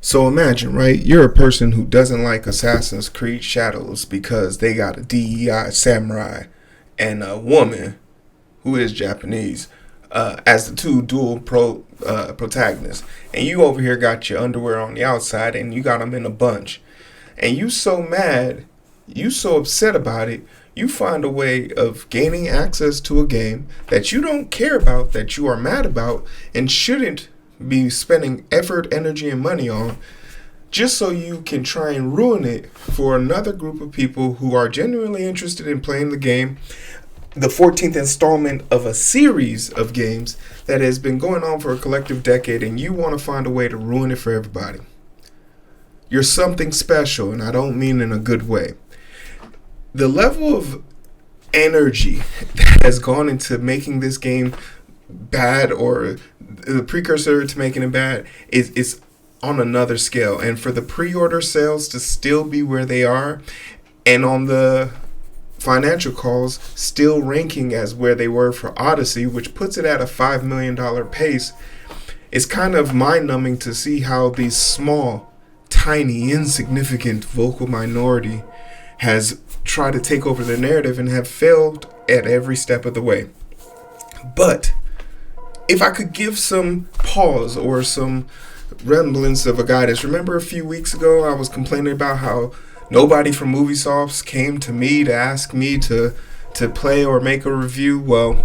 So imagine, right? You're a person who doesn't like Assassin's Creed Shadows because they got a DEI samurai and a woman who is Japanese as the two protagonists. And you over here got your underwear on the outside and you got them in a bunch. And you so mad, you so upset about it, you find a way of gaining access to a game that you don't care about, that you are mad about, and shouldn't be spending effort, energy, and money on, just so you can try and ruin it for another group of people who are genuinely interested in playing the game, the 14th installment of a series of games that has been going on for a collective decade, and you want to find a way to ruin it for everybody. You're something special, and I don't mean in a good way. The level of energy that has gone into making this game bad, or the precursor to making it bad, is on another scale. And for the pre-order sales to still be where they are, and on the financial calls still ranking as where they were for Odyssey, which puts it at a $5 million pace, it's kind of mind-numbing to see how these small, tiny, insignificant vocal minority has tried to take over the narrative and have failed at every step of the way. But if I could give some pause or some remnants of a guidance, remember a few weeks ago I was complaining about how nobody from Ubisoft came to me to ask me to play or make a review. Well,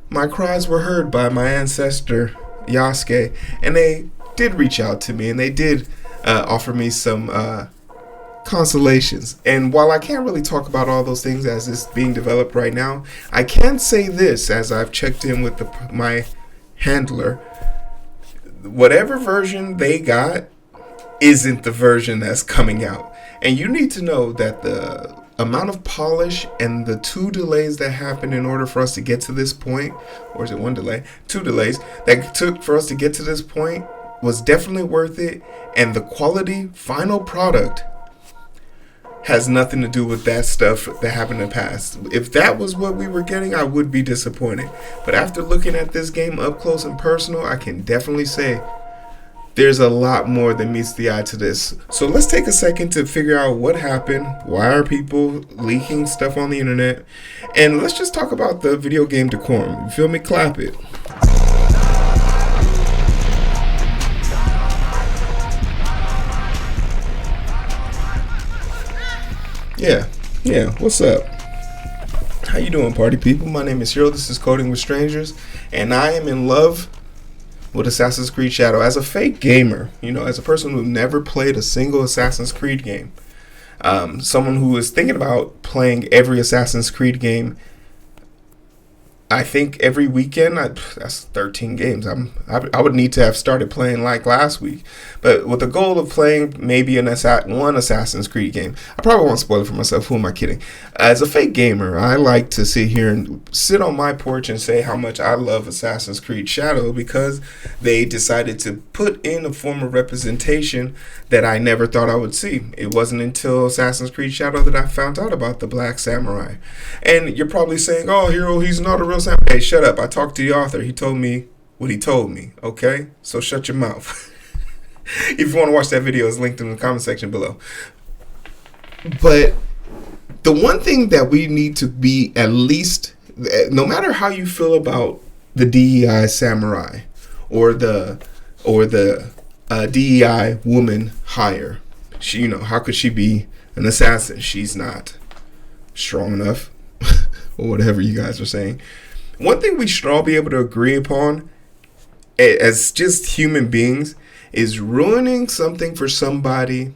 my cries were heard by my ancestor Yasuke, and they did reach out to me, and they did offer me some consolations. And while I can't really talk about all those things as it's being developed right now, I can say this, as I've checked in with my handler: whatever version they got isn't the version that's coming out. And you need to know that the amount of polish and the 2 delays that happened in order for us to get to this point, or is it 1 delay? 2 delays that took for us to get to this point was definitely worth it. And the quality final product has nothing to do with that stuff that happened in the past. If that was what we were getting, I would be disappointed. But after looking at this game up close and personal, I can definitely say there's a lot more than meets the eye to this. So let's take a second to figure out what happened. Why are people leaking stuff on the internet? And let's just talk about the video game decorum. You feel me? Clap it. Yeah, what's up? How you doing, party people? My name is Hero, this is Coding with Strangers, and I am in love with Assassin's Creed Shadow. As a fake gamer, as a person who never played a single Assassin's Creed game, someone who is thinking about playing every Assassin's Creed game, I think every weekend. That's 13 games. I would need to have started playing like last week, but with the goal of playing maybe one Assassin's Creed game. I probably won't spoil it for myself. Who am I kidding? As a fake gamer, I like to sit here and sit on my porch and say how much I love Assassin's Creed Shadow, because they decided to put in a form of representation that I never thought I would see. It wasn't until Assassin's Creed Shadow that I found out about the Black Samurai. And you're probably saying, "Oh, Hero, he's not a real samurai." Hey, shut up. I talked to the author. He told me what he told me, okay? So shut your mouth. If you want to watch that video, it's linked in the comment section below. But the one thing that we need to be, at least, no matter how you feel about the DEI samurai or the DEI woman hire, she, how could she be an assassin? She's not strong enough, or whatever you guys are saying. One thing we should all be able to agree upon as just human beings is ruining something for somebody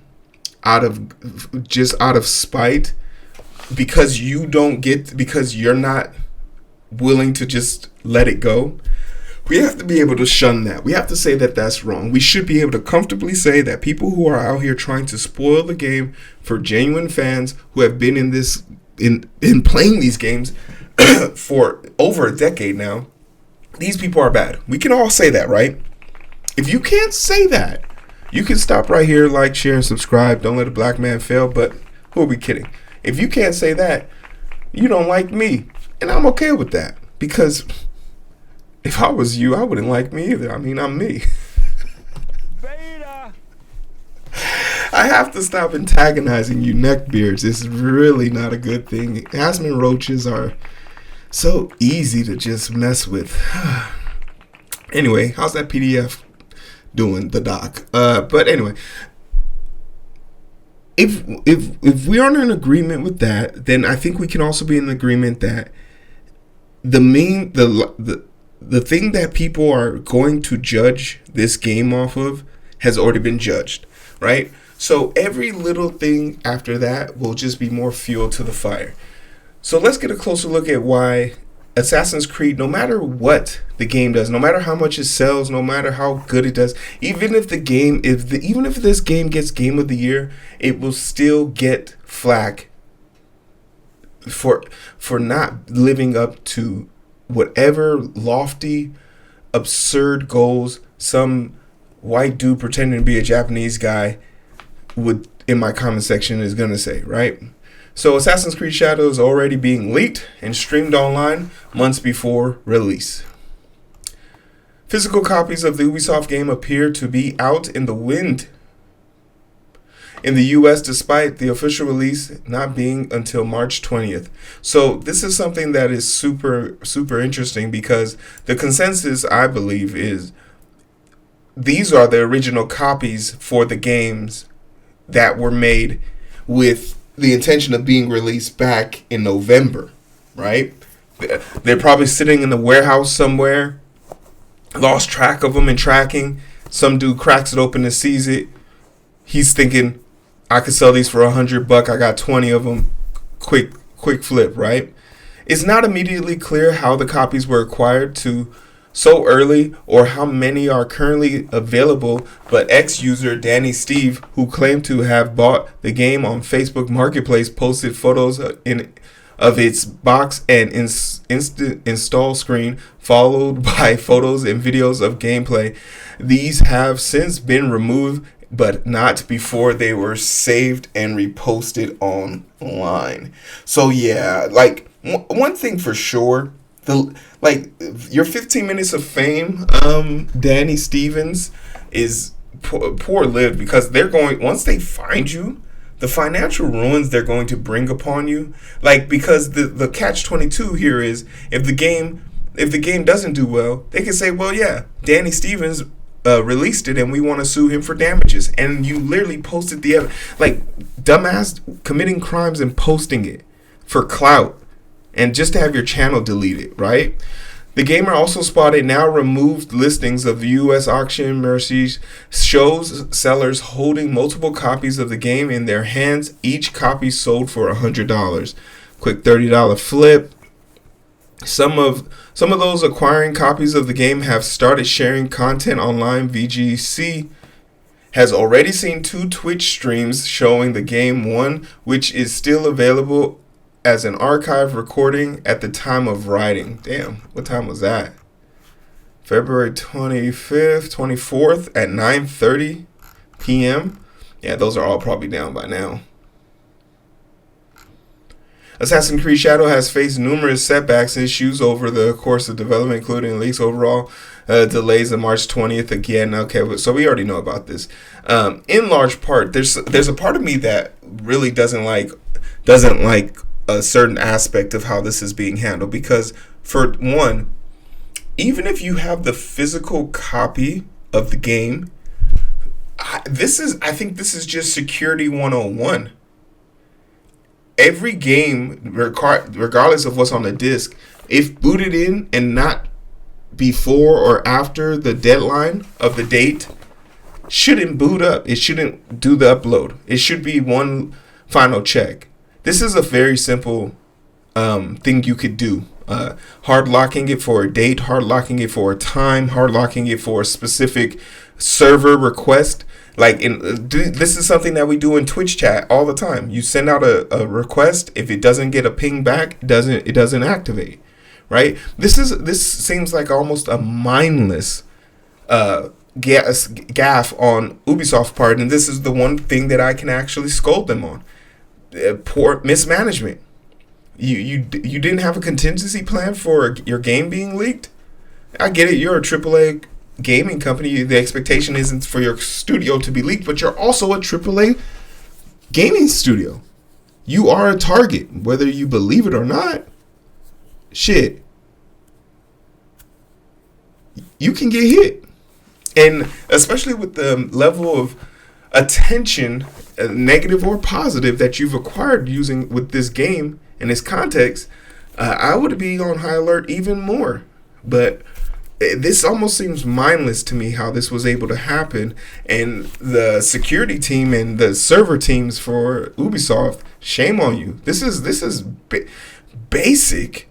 out of spite, because you're not willing to just let it go. We have to be able to shun that. We have to say that that's wrong. We should be able to comfortably say that people who are out here trying to spoil the game for genuine fans who have been in playing these games for over a decade now, these people are bad. We can all say that, right? If you can't say that, you can stop right here, like, share, and subscribe. Don't let a black man fail. But who are we kidding? If you can't say that, you don't like me. And I'm okay with that, because if I was you, I wouldn't like me either. I mean, I'm me. Beta. I have to stop antagonizing you neckbeards. It's really not a good thing. Aspen roaches are so easy to just mess with. Anyway, how's that PDF doing, the doc? But anyway, if we aren't in agreement with that, then I think we can also be in agreement that the thing that people are going to judge this game off of has already been judged, right? So every little thing after that will just be more fuel to the fire. So let's get a closer look at why Assassin's Creed, no matter what the game does, no matter how much it sells, no matter how good it does, even if this game gets Game of the Year, it will still get flack for not living up to whatever lofty, absurd goals some white dude pretending to be a Japanese guy would in my comment section is gonna say, right? So Assassin's Creed Shadows is already being leaked and streamed online months before release. Physical copies of the Ubisoft game appear to be out in the wind in the US, despite the official release not being until March 20th. So this is something that is super, super interesting because the consensus, I believe, is these are the original copies for the games that were made with the intention of being released back in November, right? They're probably sitting in the warehouse somewhere, lost track of them in tracking. Some dude cracks it open and sees it. He's thinking, I could sell these for $100. I got 20 of them. Quick flip, right? It's not immediately clear how the copies were acquired to so early or how many are currently available, but ex-user Danny Steve, who claimed to have bought the game on Facebook Marketplace, posted photos of its box and instant install screen, followed by photos and videos of gameplay. These have since been removed, but not before they were saved and reposted online. So yeah, like one thing for sure, your 15 minutes of fame, Danny Stevens, is poor lived because they're going, once they find you, the financial ruins they're going to bring upon you, because the catch-22 here is if the game doesn't do well, they can say, well, yeah, Danny Stevens released it and we want to sue him for damages, and you literally posted the dumbass committing crimes and posting it for clout and just to have your channel deleted, right? The gamer also spotted now removed listings of the U.S. auction mercies shows sellers holding multiple copies of the game in their hands, each copy sold for $100. Quick $30 flip. Some of those acquiring copies of the game have started sharing content online. VGC has already seen 2 Twitch streams showing the game, one which is still available as an archive recording at the time of writing. Damn, what time was that? February 25th, 24th at 9:30 p.m. Yeah, those are all probably down by now. Assassin's Creed Shadow has faced numerous setbacks and issues over the course of development, including leaks, overall delays on March 20th. Again, okay, so we already know about this. In large part, there's a part of me that really doesn't like a certain aspect of how this is being handled, because for one, even if you have the physical copy of the game, I think this is just security 101. Every game, regardless of what's on the disc, if booted in and not before or after the deadline of the date, shouldn't boot up. It shouldn't do the upload. It should be one final check. This is a very simple thing you could do. Hard locking it for a date, hard locking it for a time, hard locking it for a specific server request. This is something that we do in Twitch chat all the time. You send out a request. If it doesn't get a ping back, it doesn't activate, right? This seems like almost a mindless gaffe on Ubisoft part, and this is the one thing that I can actually scold them on. Poor mismanagement. You didn't have a contingency plan for your game being leaked. I get it. You're a AAA gaming company, the expectation isn't for your studio to be leaked, but you're also a AAA gaming studio. You are a target, whether you believe it or not. Shit, you can get hit. And especially with the level of attention, negative or positive, that you've acquired using with this game in this context, I would be on high alert even more. But this almost seems mindless to me how this was able to happen. And the security team and the server teams for Ubisoft, shame on you. This is basic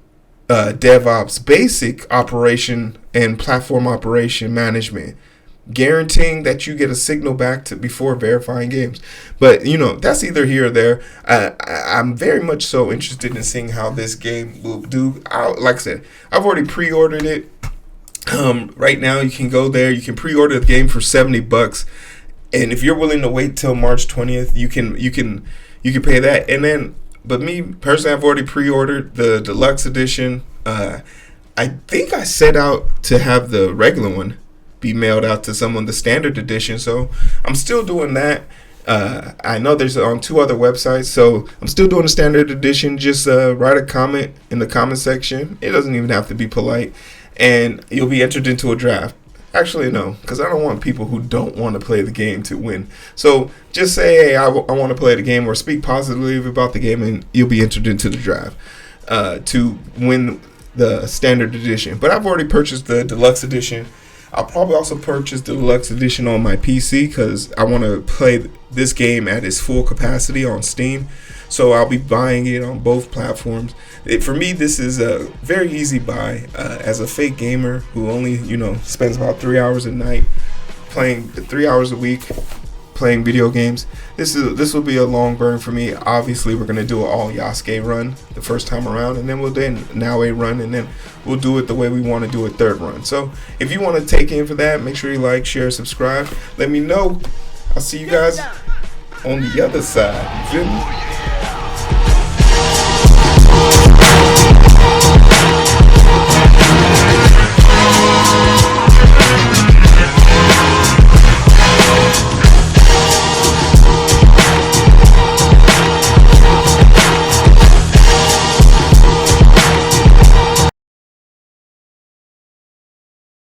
DevOps, basic operation and platform operation management, guaranteeing that you get a signal back to before verifying games. But that's either here or there. I'm very much so interested in seeing how this game will do. Like I said, I've already pre-ordered it. Right now you can go there, you can pre-order the game for $70, and if you're willing to wait till March 20th, you can pay that. And then, but me personally, I've already pre-ordered the deluxe edition. I think I set out to have the regular one be mailed out to someone, the standard edition, so I'm still doing that. I know there's on 2 other websites, so I'm still doing the standard edition. Just write a comment in the comment section. It doesn't even have to be polite, and you'll be entered into a draft. Actually, no, because I don't want people who don't want to play the game to win. So just say, hey, I want to play the game, or speak positively about the game, and you'll be entered into the draft to win the standard edition. But I've already purchased the deluxe edition. I'll probably also purchase the deluxe edition on my PC because I want to play this game at its full capacity on Steam. So I'll be buying it on both platforms. For me, this is a very easy buy. As a fake gamer who only spends about 3 hours a night playing, 3 hours a week playing video games, this will be a long burn for me. Obviously, we're gonna do an all Yasuke run the first time around, and then we'll do Naue run, and then we'll do it the way we want to do it third run. So if you want to take in for that, make sure you like, share, subscribe. Let me know. I'll see you guys on the other side. You feel me?